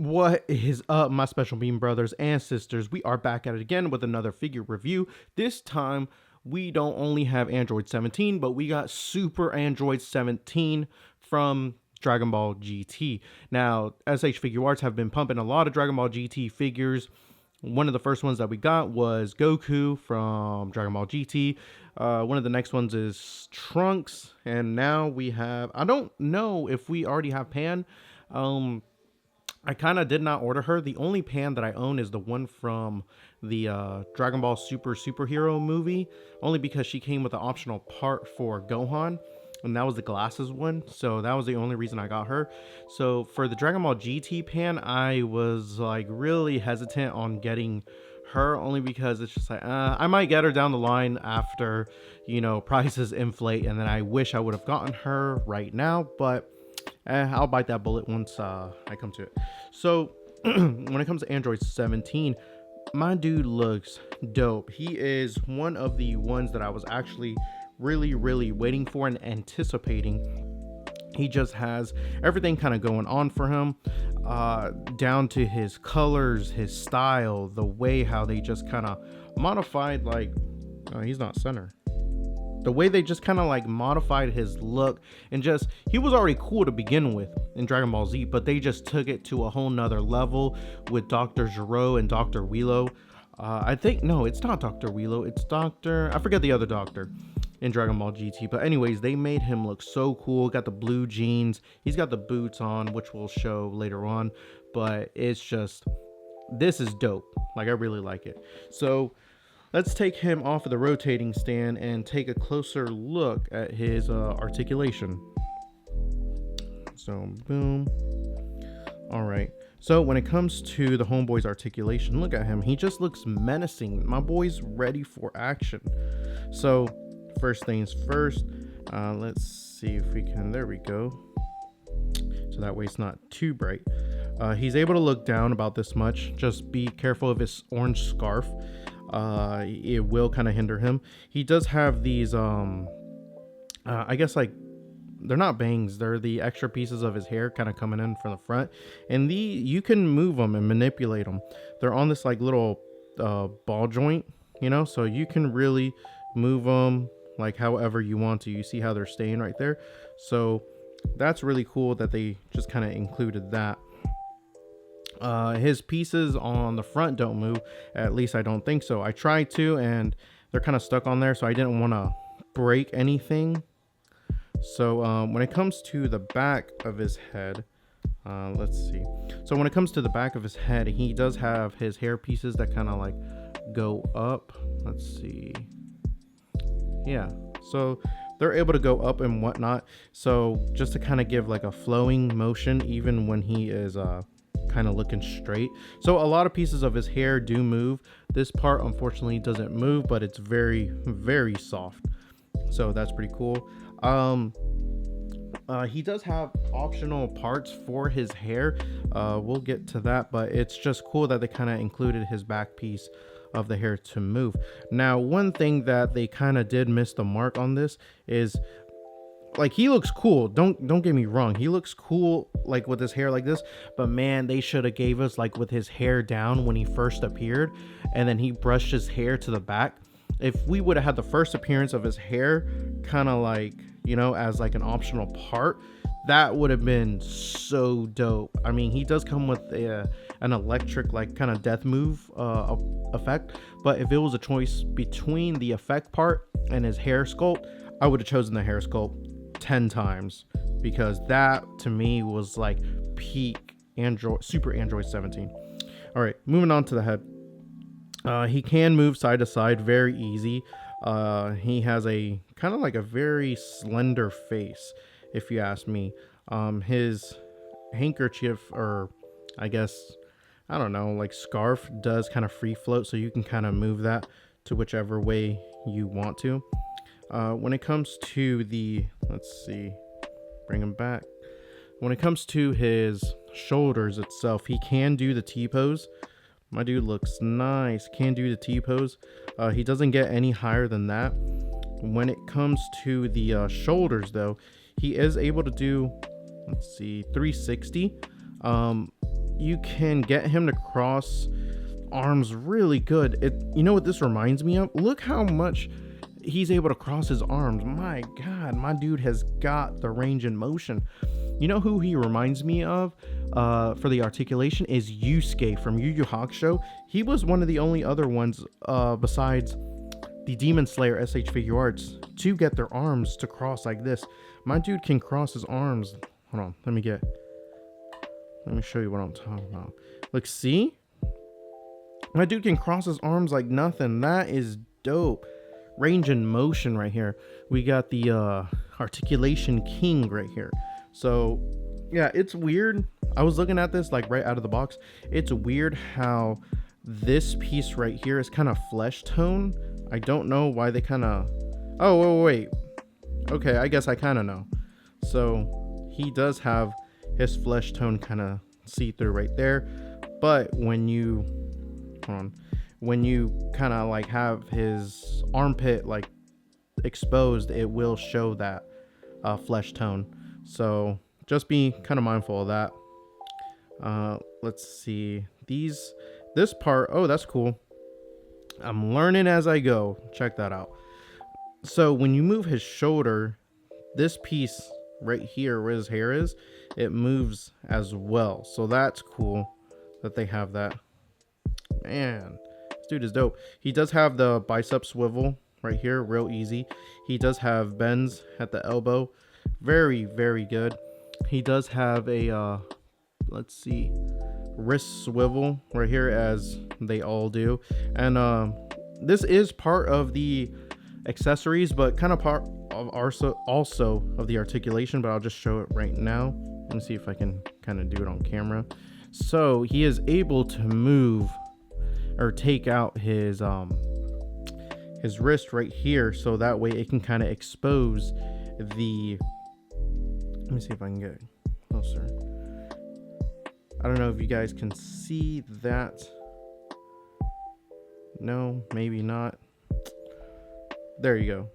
What is up, my special bean brothers and sisters? We are back at it again with another figure review. This time, we don't only have Android 17, but we got Super Android 17 from Dragon Ball GT. Now, SH Figuarts have been pumping a lot of Dragon Ball GT figures. One of the first ones that we got was Goku from Dragon Ball GT. One of the next ones is Trunks. And now we have, I don't know if we already have Pan. I kind of did not order her. The only Pan that I own is the one from the Dragon Ball Superhero movie, only because she came with an optional part for Gohan, and that was the glasses one. So that was the only reason I got her. So for the Dragon Ball GT Pan, I was like really hesitant on getting her, only because it's just like I might get her down the line after, you know, prices inflate, and then I wish I would have gotten her right now, but I'll bite that bullet once I come to it. So when it comes to Android 17, my dude looks dope. He is one of the ones that I was actually really waiting for and anticipating. He just has everything kind of going on for him, down to his colors, his style, the way how they just kind of modified, like he's not center, the way they just kind of like modified his look, and just, he was already cool to begin with in Dragon Ball Z, but they just took it to a whole nother level with Dr. Gero and Dr. Wheelo. I think, no, it's not Dr. Wheelo, it's I forget the other doctor in Dragon Ball GT, but anyways, they made him look so cool. Got the blue jeans, he's got the boots on, which we'll show later on, but it's just, this is dope. Like, I really like it. So let's take him off of the rotating stand and take a closer look at his articulation. So, boom. All right. So when it comes to the homeboy's articulation, look at him. He just looks menacing. My boy's ready for action. So first things first, let's see if we can, there we go. So that way it's not too bright. He's able to look down about this much. Just be careful of his orange scarf. It will kind of hinder him. He does have these I guess, like, they're not bangs, they're the extra pieces of his hair kind of coming in from the front, and you can move them and manipulate them. They're on this like little ball joint, you know, so you can really move them like however you want to. You see how they're staying right there, so that's really cool that they just kind of included that. His pieces on the front don't move, at least I don't think so. I tried to, and they're kind of stuck on there, so I didn't want to break anything. So when it comes to the back of his head, let's see. So when it comes to the back of his head, he does have his hair pieces that kind of like go up. Let's see. Yeah, so they're able to go up and whatnot. So just to kind of give like a flowing motion, even when he is kind of looking straight. So a lot of pieces of his hair do move. This part unfortunately doesn't move, but it's very soft. So that's pretty cool. He does have optional parts for his hair. We'll get to that, but it's just cool that they kind of included his back piece of the hair to move. Now, one thing that they kind of did miss the mark on this is, like, he looks cool. Don't get me wrong. He looks cool, like, with his hair like this, but man, they should have gave us like with his hair down when he first appeared, and then he brushed his hair to the back. If we would have had the first appearance of his hair kind of like, you know, as like an optional part, that would have been so dope. I mean, he does come with an electric, like, kind of death move effect, but if it was a choice between the effect part and his hair sculpt, I would have chosen the hair sculpt 10 times, because that to me was like peak Super Android 17. All right, moving on to the head. He can move side to side very easy. He has a kind of like a very slender face, if you ask me. His handkerchief, or I guess, I don't know, like scarf, does kind of free float, so you can kind of move that to whichever way you want to. When it comes to the, let's see, bring him back. When it comes to his shoulders itself, he can do the T-pose. My dude looks nice. Can do the T-pose. He doesn't get any higher than that. When it comes to the shoulders, though, he is able to do, let's see, 360. you can get him to cross arms really good. You know what this reminds me of? Look how much he's able to cross his arms. My God, my dude has got the range and motion. You know who he reminds me of for the articulation is Yusuke from Yu Yu Hakusho. He was one of the only other ones besides the Demon Slayer SH Figuarts to get their arms to cross like this. My dude can cross his arms. Hold on, let me show you what I'm talking about. Look, see? My dude can cross his arms like nothing. That is dope. Range and motion right here. We got the articulation king right here. So yeah, it's weird. I was looking at this like right out of the box. It's weird how this piece right here is kind of flesh tone. I don't know why they kind of... Oh, wait. Okay, I guess I kind of know. So he does have his flesh tone kind of see-through right there. But when you... Hold on. When you kind of like have his armpit like exposed, it will show that flesh tone. So just be kind of mindful of that. Let's see. This part, oh, that's cool. I'm learning as I go. Check that out. So when you move his shoulder, this piece right here where his hair is, it moves as well. So that's cool that they have that. Man, this dude is dope. He does have the bicep swivel right here, real easy. He does have bends at the elbow, very, very good. He does have a let's see, wrist swivel right here, as they all do. And this is part of the accessories, but kind of part of also of the articulation, but I'll just show it right now. Let me see if I can kind of do it on camera. So he is able to move or take out his wrist right here, so that way it can kind of expose the... Let me see if I can get closer. I don't know if you guys can see that. No, maybe not. There you go.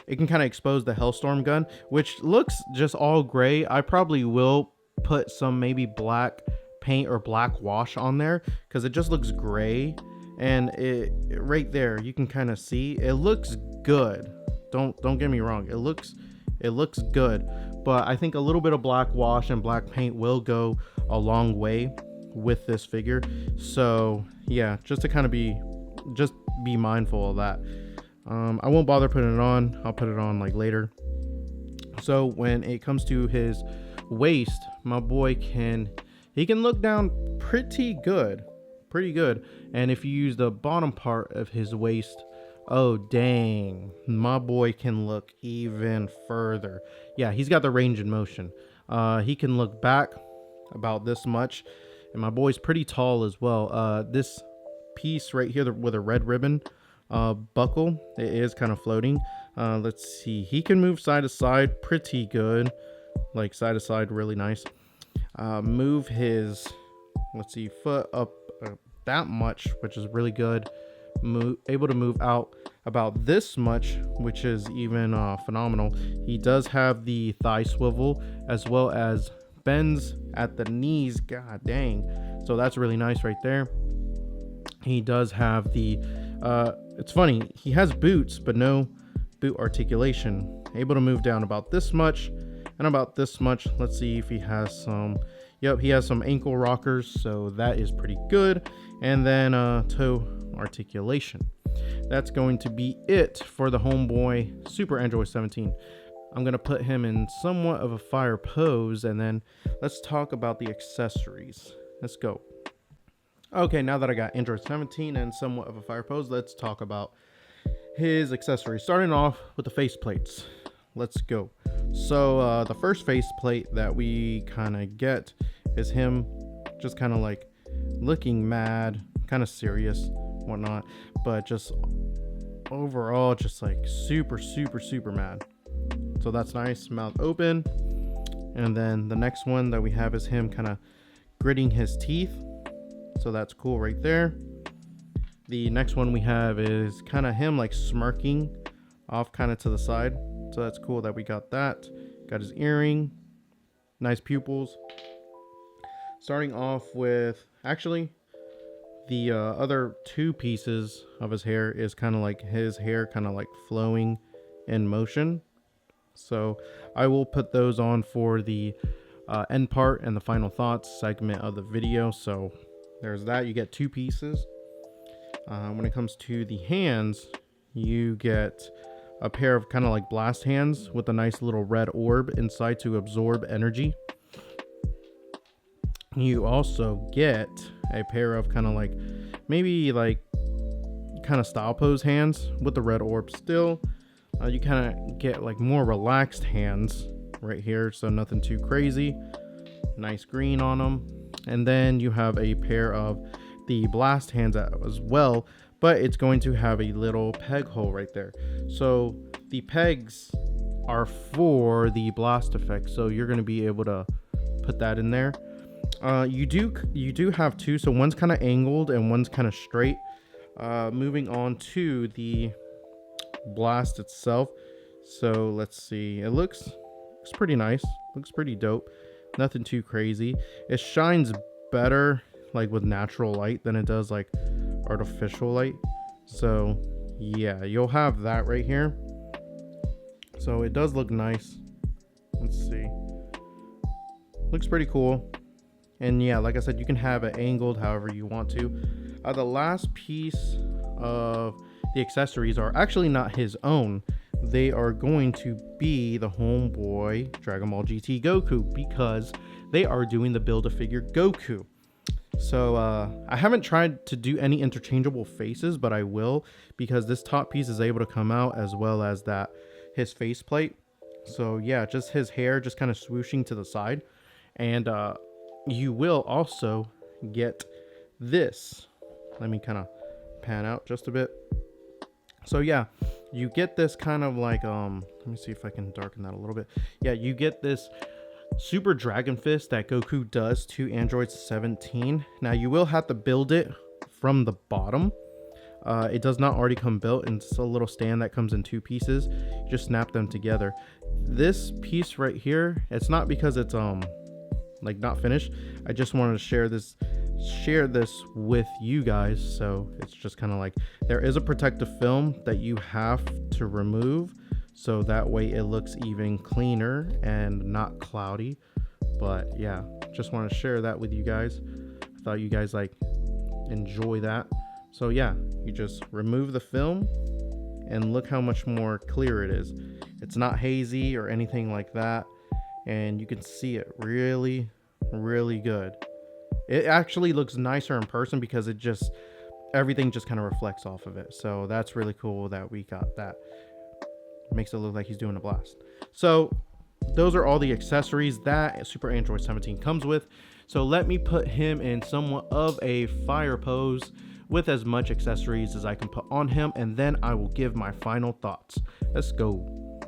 It can kind of expose the Hellstorm gun, which looks just all gray. I probably will put some maybe black paint or black wash on there because it just looks gray. And it right there, you can kind of see it looks good. Don't get me wrong. It looks good, but I think a little bit of black wash and black paint will go a long way with this figure. So yeah, just to kind of be mindful of that. I won't bother putting it on. I'll put it on like later. So when it comes to his waist, my boy can look down pretty good. And if you use the bottom part of his waist, oh dang, my boy can look even further. Yeah, he's got the range and motion. He can look back about this much, and my boy's pretty tall as well. This piece right here with a red ribbon buckle, it is kind of floating. Let's see, he can move side to side pretty good, like side to side, really nice. Move his, let's see, foot up that much, which is really good. Able to move out about this much, which is even phenomenal. He does have the thigh swivel as well as bends at the knees. God dang, so that's really nice right there. He does have the it's funny, he has boots but no boot articulation. Able to move down about this much and about this much. Let's see if he has some. Yep, he has some ankle rockers, so that is pretty good. And then toe articulation. That's going to be it for the homeboy Super Android 17. I'm going to put him in somewhat of a fire pose, and then let's talk about the accessories. Let's go. Okay, now that I got Android 17 and somewhat of a fire pose, let's talk about his accessories. Starting off with the face plates. Let's go. So the first face plate that we kind of get is him just kind of like looking mad, kind of serious, whatnot, but just overall just like super mad. So that's nice. Mouth open. And then the next one that we have is him kind of gritting his teeth, so that's cool right there. The next one we have is kind of him like smirking off kind of to the side, so that's cool that we got that. Got his earring, nice pupils. starting off with, actually, the other two pieces of his hair is kind of like his hair kind of like flowing in motion. So I will put those on for the end part and the final thoughts segment of the video. So there's that. You get two pieces. When it comes to the hands, you get a pair of kind of like blast hands with a nice little red orb inside to absorb energy. You also get a pair of kind of like maybe like kind of style pose hands with the red orb still. You kind of get like more relaxed hands right here, so nothing too crazy. Nice green on them. And then you have a pair of the blast hands as well, but it's going to have a little peg hole right there. So the pegs are for the blast effect, so you're going to be able to put that in there. You do have two, so one's kind of angled and one's kind of straight. Moving on to the blast itself. So let's see. It looks pretty nice. Looks pretty dope. Nothing too crazy. It shines better like with natural light than it does like artificial light. So yeah, you'll have that right here. So it does look nice. Let's see. Looks pretty cool. And yeah, like I said, you can have it angled however you want to. The last piece of the accessories are actually not his own. They are going to be the homeboy Dragon Ball GT Goku, because they are doing the Build-A-Figure Goku. So I haven't tried to do any interchangeable faces, but I will, because this top piece is able to come out as well as that his faceplate. So yeah, just his hair just kind of swooshing to the side. And you will also get this. Let me kind of pan out just a bit. So yeah, you get this kind of like let me see if I can darken that a little bit. Yeah, you get this Super Dragon Fist that Goku does to Android 17. Now you will have to build it from the bottom. It does not already come built, and it's a little stand that comes in two pieces. You just snap them together. This piece right here, it's not because it's like not finished. I just wanted to share this with you guys. So it's just kind of like there is a protective film that you have to remove, so that way it looks even cleaner and not cloudy. But yeah, just want to share that with you guys. I thought you guys like enjoy that. So yeah, you just remove the film and look how much more clear it is. It's not hazy or anything like that, and you can see it really good. It actually looks nicer in person because it just everything just kind of reflects off of it. So that's really cool that we got that. Makes it look like he's doing a blast. So those are all the accessories that Super Android 17 comes with. So let me put him in somewhat of a fire pose with as much accessories as I can put on him, and then I will give my final thoughts. Let's go.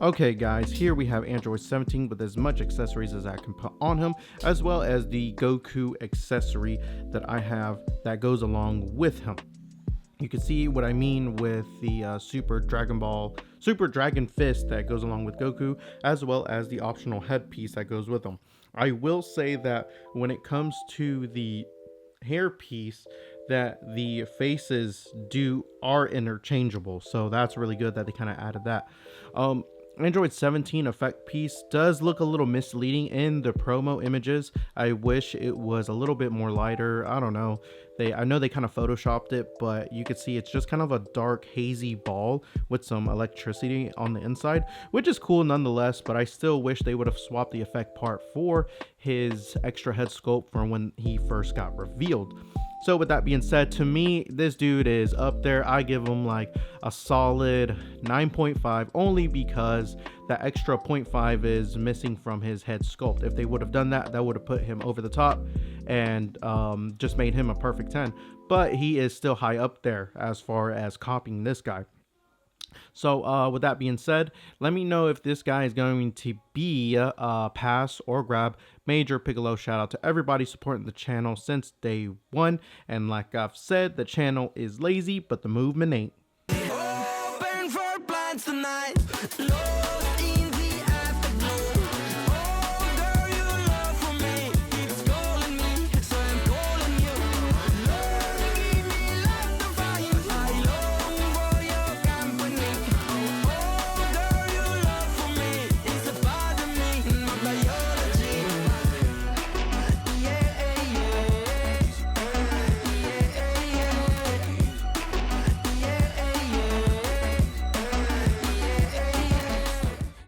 Okay guys, here we have Android 17 with as much accessories as I can put on him, as well as the Goku accessory that I have that goes along with him. You can see what I mean with the Super Dragon Fist that goes along with Goku, as well as the optional headpiece that goes with him. I will say that when it comes to the hair piece, that the faces are interchangeable, so that's really good that they kind of added that. Android 17 effect piece does look a little misleading in the promo images. I wish it was a little bit more lighter. I don't know. I know they kind of photoshopped it, but you could see it's just kind of a dark hazy ball with some electricity on the inside, which is cool nonetheless, but I still wish they would have swapped the effect part for his extra head sculpt from when he first got revealed. So with that being said, to me, this dude is up there. I give him like a solid 9.5, only because that extra 0.5 is missing from his head sculpt. If they would have done that, that would have put him over the top and just made him a perfect 10. But he is still high up there as far as copying this guy. So with that being said, let me know if this guy is going to be a pass or grab. Major Piccolo shout out to everybody supporting the channel since day one. And like I've said, the channel is lazy, but the movement ain't. Open for plans tonight.